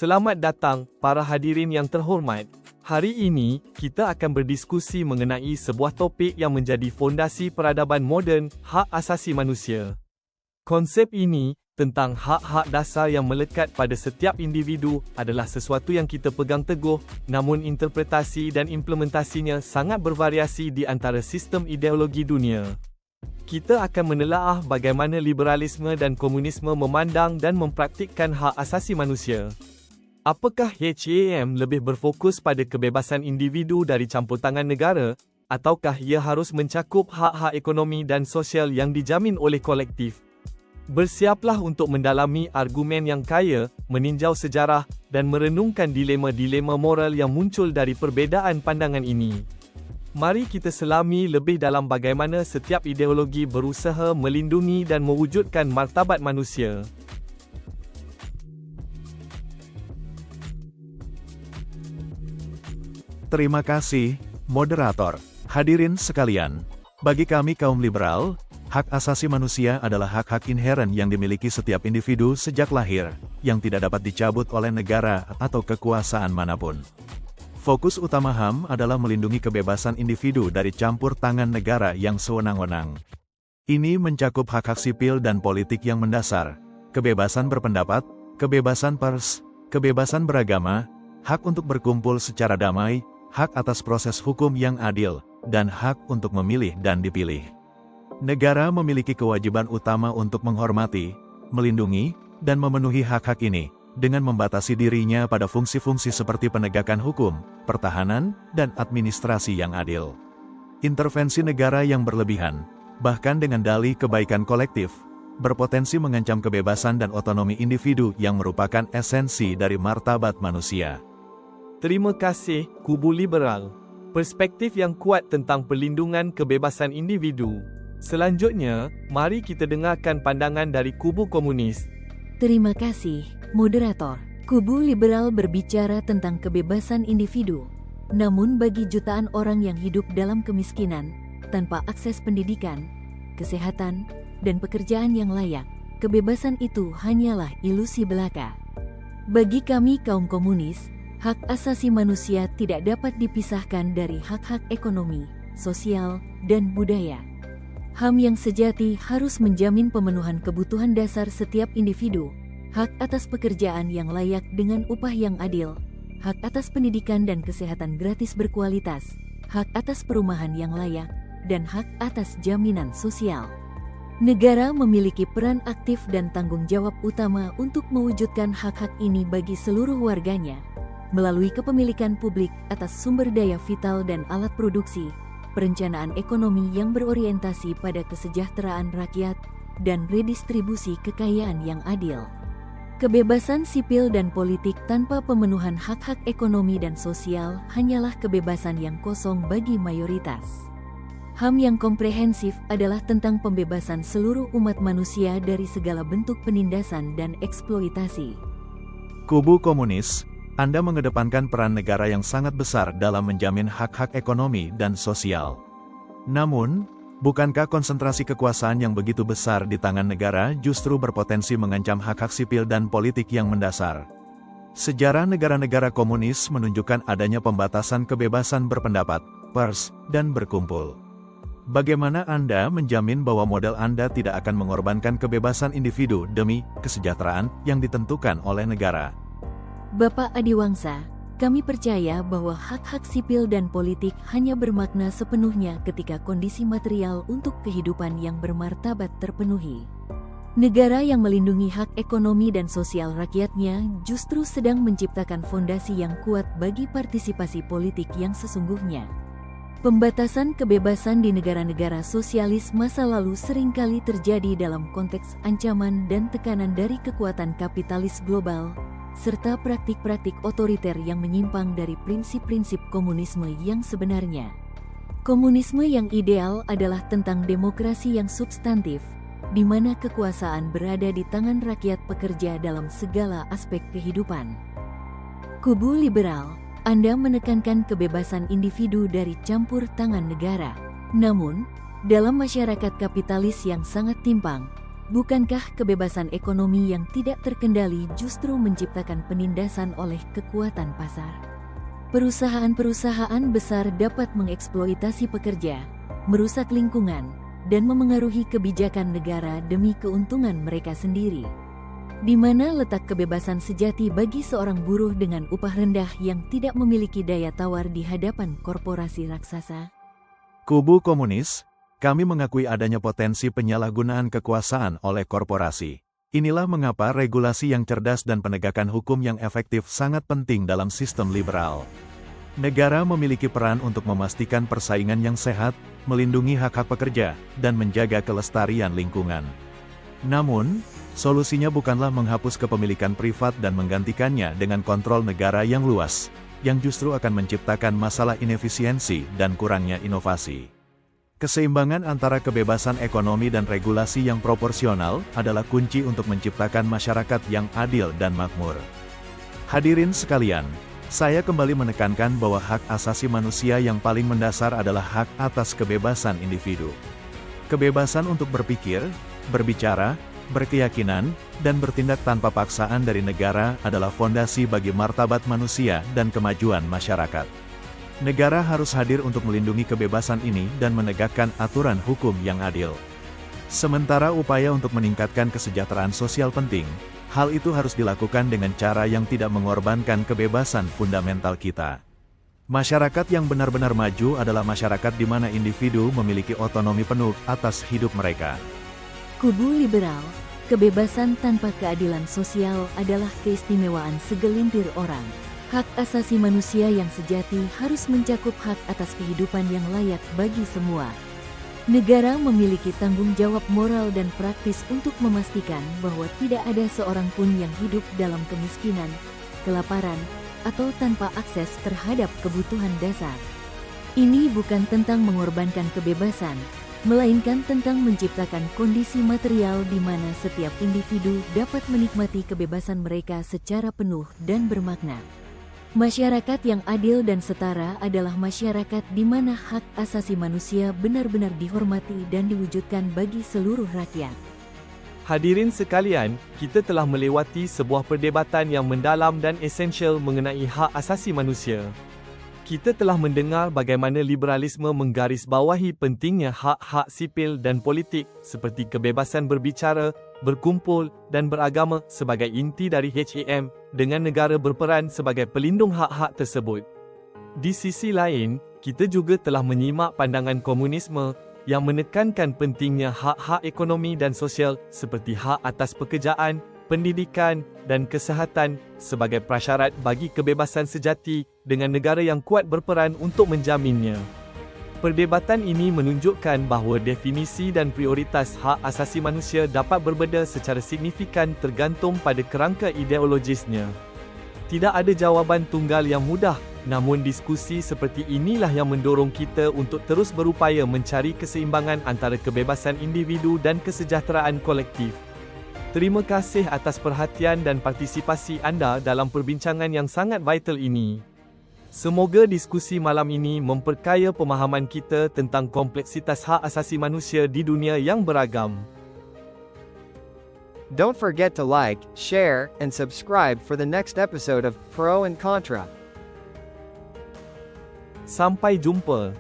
Selamat datang, para hadirin yang terhormat. Hari ini, kita akan berdiskusi mengenai sebuah topik yang menjadi fondasi peradaban moden, hak asasi manusia. Konsep ini, tentang hak-hak dasar yang melekat pada setiap individu, adalah sesuatu yang kita pegang teguh, namun interpretasi dan implementasinya sangat bervariasi di antara sistem ideologi dunia. Kita akan menelaah bagaimana liberalisme dan komunisme memandang dan mempraktikkan hak asasi manusia. Apakah HAM lebih berfokus pada kebebasan individu dari campur tangan negara, ataukah ia harus mencakup hak-hak ekonomi dan sosial yang dijamin oleh kolektif? Bersiaplah untuk mendalami argumen yang kaya, meninjau sejarah, dan merenungkan dilema-dilema moral yang muncul dari perbezaan pandangan ini. Mari kita selami lebih dalam bagaimana setiap ideologi berusaha melindungi dan mewujudkan martabat manusia. Terima kasih, moderator. Hadirin sekalian, bagi kami kaum liberal, hak asasi manusia adalah hak-hak inheren yang dimiliki setiap individu sejak lahir, yang tidak dapat dicabut oleh negara atau kekuasaan manapun. Fokus utama HAM adalah melindungi kebebasan individu dari campur tangan negara yang sewenang-wenang. Ini mencakup hak-hak sipil dan politik yang mendasar, kebebasan berpendapat, kebebasan pers, kebebasan beragama, hak untuk berkumpul secara damai, hak atas proses hukum yang adil, dan hak untuk memilih dan dipilih. Negara memiliki kewajiban utama untuk menghormati, melindungi, dan memenuhi hak-hak ini, dengan membatasi dirinya pada fungsi-fungsi seperti penegakan hukum, pertahanan, dan administrasi yang adil. Intervensi negara yang berlebihan, bahkan dengan dalih kebaikan kolektif, berpotensi mengancam kebebasan dan otonomi individu yang merupakan esensi dari martabat manusia. Terima kasih, kubu liberal. Perspektif yang kuat tentang perlindungan kebebasan individu. Selanjutnya, mari kita dengarkan pandangan dari kubu komunis. Terima kasih, moderator. Kubu liberal berbicara tentang kebebasan individu. Namun bagi jutaan orang yang hidup dalam kemiskinan, tanpa akses pendidikan, kesehatan, dan pekerjaan yang layak, kebebasan itu hanyalah ilusi belaka. Bagi kami kaum komunis, hak asasi manusia tidak dapat dipisahkan dari hak-hak ekonomi, sosial, dan budaya. HAM yang sejati harus menjamin pemenuhan kebutuhan dasar setiap individu, hak atas pekerjaan yang layak dengan upah yang adil, hak atas pendidikan dan kesehatan gratis berkualitas, hak atas perumahan yang layak, dan hak atas jaminan sosial. Negara memiliki peran aktif dan tanggung jawab utama untuk mewujudkan hak-hak ini bagi seluruh warganya, melalui kepemilikan publik atas sumber daya vital dan alat produksi, perencanaan ekonomi yang berorientasi pada kesejahteraan rakyat, dan redistribusi kekayaan yang adil. Kebebasan sipil dan politik tanpa pemenuhan hak-hak ekonomi dan sosial hanyalah kebebasan yang kosong bagi mayoritas. HAM yang komprehensif adalah tentang pembebasan seluruh umat manusia dari segala bentuk penindasan dan eksploitasi. Kubu komunis, Anda mengedepankan peran negara yang sangat besar dalam menjamin hak-hak ekonomi dan sosial. Namun, bukankah konsentrasi kekuasaan yang begitu besar di tangan negara justru berpotensi mengancam hak-hak sipil dan politik yang mendasar? Sejarah negara-negara komunis menunjukkan adanya pembatasan kebebasan berpendapat, pers, dan berkumpul. Bagaimana Anda menjamin bahwa model Anda tidak akan mengorbankan kebebasan individu demi kesejahteraan yang ditentukan oleh negara? Bapak Adiwangsa, kami percaya bahwa hak-hak sipil dan politik hanya bermakna sepenuhnya ketika kondisi material untuk kehidupan yang bermartabat terpenuhi. Negara yang melindungi hak ekonomi dan sosial rakyatnya justru sedang menciptakan fondasi yang kuat bagi partisipasi politik yang sesungguhnya. Pembatasan kebebasan di negara-negara sosialis masa lalu seringkali terjadi dalam konteks ancaman dan tekanan dari kekuatan kapitalis global, serta praktik-praktik otoriter yang menyimpang dari prinsip-prinsip komunisme yang sebenarnya. Komunisme yang ideal adalah tentang demokrasi yang substantif, di mana kekuasaan berada di tangan rakyat pekerja dalam segala aspek kehidupan. Kubu liberal, Anda menekankan kebebasan individu dari campur tangan negara. Namun, dalam masyarakat kapitalis yang sangat timpang, Bukankah kebebasan ekonomi yang tidak terkendali justru menciptakan penindasan oleh kekuatan pasar? Perusahaan-perusahaan besar dapat mengeksploitasi pekerja, merusak lingkungan, dan memengaruhi kebijakan negara demi keuntungan mereka sendiri. Di mana letak kebebasan sejati bagi seorang buruh dengan upah rendah yang tidak memiliki daya tawar di hadapan korporasi raksasa? Kubu komunis, kami mengakui adanya potensi penyalahgunaan kekuasaan oleh korporasi. Inilah mengapa regulasi yang cerdas dan penegakan hukum yang efektif sangat penting dalam sistem liberal. Negara memiliki peran untuk memastikan persaingan yang sehat, melindungi hak-hak pekerja, dan menjaga kelestarian lingkungan. Namun, solusinya bukanlah menghapus kepemilikan privat dan menggantikannya dengan kontrol negara yang luas, yang justru akan menciptakan masalah inefisiensi dan kurangnya inovasi. Keseimbangan antara kebebasan ekonomi dan regulasi yang proporsional adalah kunci untuk menciptakan masyarakat yang adil dan makmur. Hadirin sekalian, saya kembali menekankan bahwa hak asasi manusia yang paling mendasar adalah hak atas kebebasan individu. Kebebasan untuk berpikir, berbicara, berkeyakinan, dan bertindak tanpa paksaan dari negara adalah fondasi bagi martabat manusia dan kemajuan masyarakat. Negara harus hadir untuk melindungi kebebasan ini dan menegakkan aturan hukum yang adil. Sementara upaya untuk meningkatkan kesejahteraan sosial penting, hal itu harus dilakukan dengan cara yang tidak mengorbankan kebebasan fundamental kita. Masyarakat yang benar-benar maju adalah masyarakat di mana individu memiliki otonomi penuh atas hidup mereka. Kubu liberal, kebebasan tanpa keadilan sosial adalah keistimewaan segelintir orang. Hak asasi manusia yang sejati harus mencakup hak atas kehidupan yang layak bagi semua. Negara memiliki tanggung jawab moral dan praktis untuk memastikan bahwa tidak ada seorang pun yang hidup dalam kemiskinan, kelaparan, atau tanpa akses terhadap kebutuhan dasar. Ini bukan tentang mengorbankan kebebasan, melainkan tentang menciptakan kondisi material di mana setiap individu dapat menikmati kebebasan mereka secara penuh dan bermakna. Masyarakat yang adil dan setara adalah masyarakat di mana hak asasi manusia benar-benar dihormati dan diwujudkan bagi seluruh rakyat. Hadirin sekalian, kita telah melewati sebuah perdebatan yang mendalam dan esensial mengenai hak asasi manusia. Kita telah mendengar bagaimana liberalisme menggarisbawahi pentingnya hak-hak sipil dan politik seperti kebebasan berbicara, berkumpul, dan beragama sebagai inti dari HAM, dengan negara berperan sebagai pelindung hak-hak tersebut. Di sisi lain, kita juga telah menyimak pandangan komunisme yang menekankan pentingnya hak-hak ekonomi dan sosial seperti hak atas pekerjaan, pendidikan, dan kesihatan sebagai prasyarat bagi kebebasan sejati dengan negara yang kuat berperan untuk menjaminnya. Perdebatan ini menunjukkan bahawa definisi dan prioritas hak asasi manusia dapat berbeza secara signifikan tergantung pada kerangka ideologisnya. Tidak ada jawapan tunggal yang mudah, namun diskusi seperti inilah yang mendorong kita untuk terus berupaya mencari keseimbangan antara kebebasan individu dan kesejahteraan kolektif. Terima kasih atas perhatian dan partisipasi anda dalam perbincangan yang sangat vital ini. Semoga diskusi malam ini memperkaya pemahaman kita tentang kompleksitas hak asasi manusia di dunia yang beragam. Don't forget to like, share, and subscribe for the next episode of Pro and Contra. Sampai jumpa.